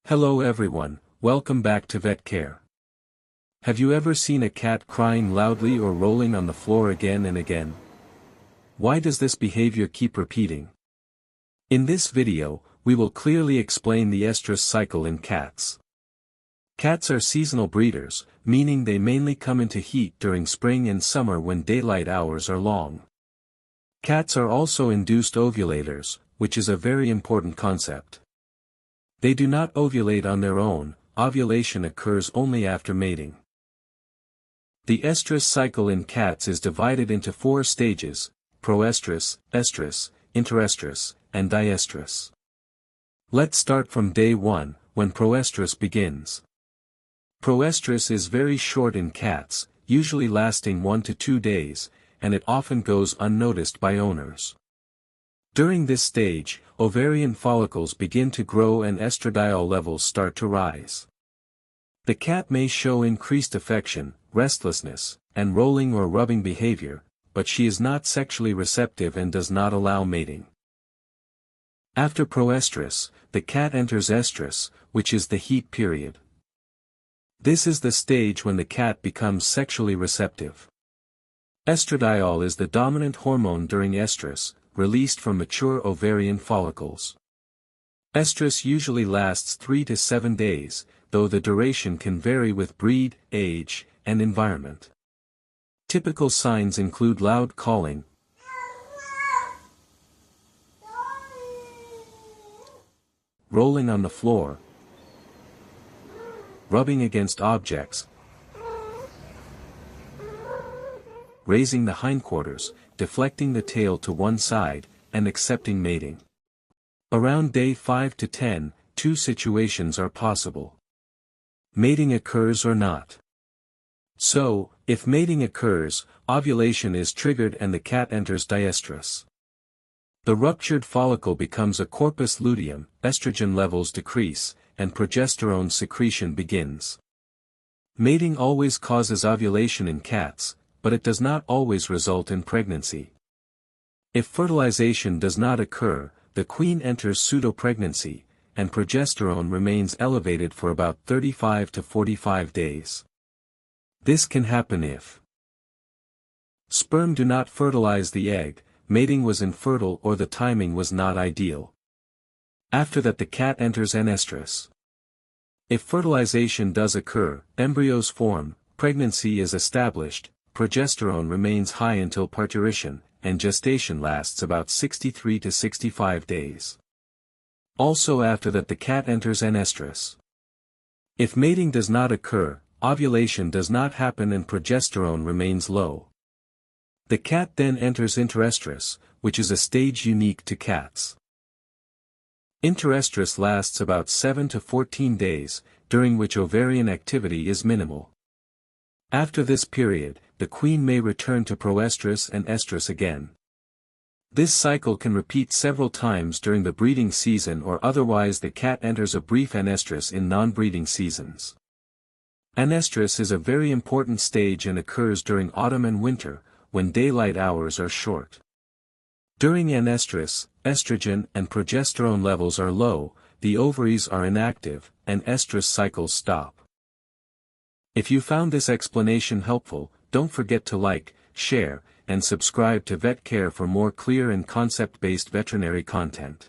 Hello everyone, welcome back to Vetcare. Have you ever seen a cat crying loudly or rolling on the floor again and again? Why does this behavior keep repeating? In this video, we will clearly explain the estrus cycle in cats. Cats are seasonal breeders, meaning they mainly come into heat during spring and summer when daylight hours are long. Cats are also induced ovulators, which is a very important concept. They do not ovulate on their own, ovulation occurs only after mating. The estrus cycle in cats is divided into 4 stages: proestrus, estrus, interestrus, and diestrus. Let's start from day 1, when proestrus begins. Proestrus is very short in cats, usually lasting 1 to 2 days, and it often goes unnoticed by owners. During this stage, ovarian follicles begin to grow and estradiol levels start to rise. The cat may show increased affection, restlessness, and rolling or rubbing behavior, but she is not sexually receptive and does not allow mating. After proestrus, the cat enters estrus, which is the heat period. This is the stage when the cat becomes sexually receptive. Estradiol is the dominant hormone during estrus, released from mature ovarian follicles. Estrus usually lasts 3 to 7 days, though the duration can vary with breed, age, and environment. Typical signs include loud calling, rolling on the floor, rubbing against objects, raising the hindquarters, deflecting the tail to one side, and accepting mating. Around day 5 to 10, 2 situations are possible. Mating occurs or not. So, if mating occurs, ovulation is triggered and the cat enters diestrus. The ruptured follicle becomes a corpus luteum, estrogen levels decrease, and progesterone secretion begins. Mating always causes ovulation in cats, but it does not always result in pregnancy. If fertilization does not occur, the queen enters pseudopregnancy, and progesterone remains elevated for about 35 to 45 days. This can happen if sperm do not fertilize the egg, mating was infertile or the timing was not ideal. After that the cat enters anestrus. If fertilization does occur, embryos form, pregnancy is established, progesterone remains high until parturition, and gestation lasts about 63 to 65 days. Also after that the cat enters anestrus. If mating does not occur, ovulation does not happen and progesterone remains low. The cat then enters interestrus, which is a stage unique to cats. Interestrus lasts about 7 to 14 days, during which ovarian activity is minimal. After this period, the queen may return to proestrus and estrus again. This cycle can repeat several times during the breeding season or otherwise the cat enters a brief anestrus in non-breeding seasons. Anestrus is a very important stage and occurs during autumn and winter, when daylight hours are short. During anestrus, estrogen and progesterone levels are low, the ovaries are inactive, and estrus cycles stop. If you found this explanation helpful, don't forget to like, share, and subscribe to Vetcare for more clear and concept-based veterinary content.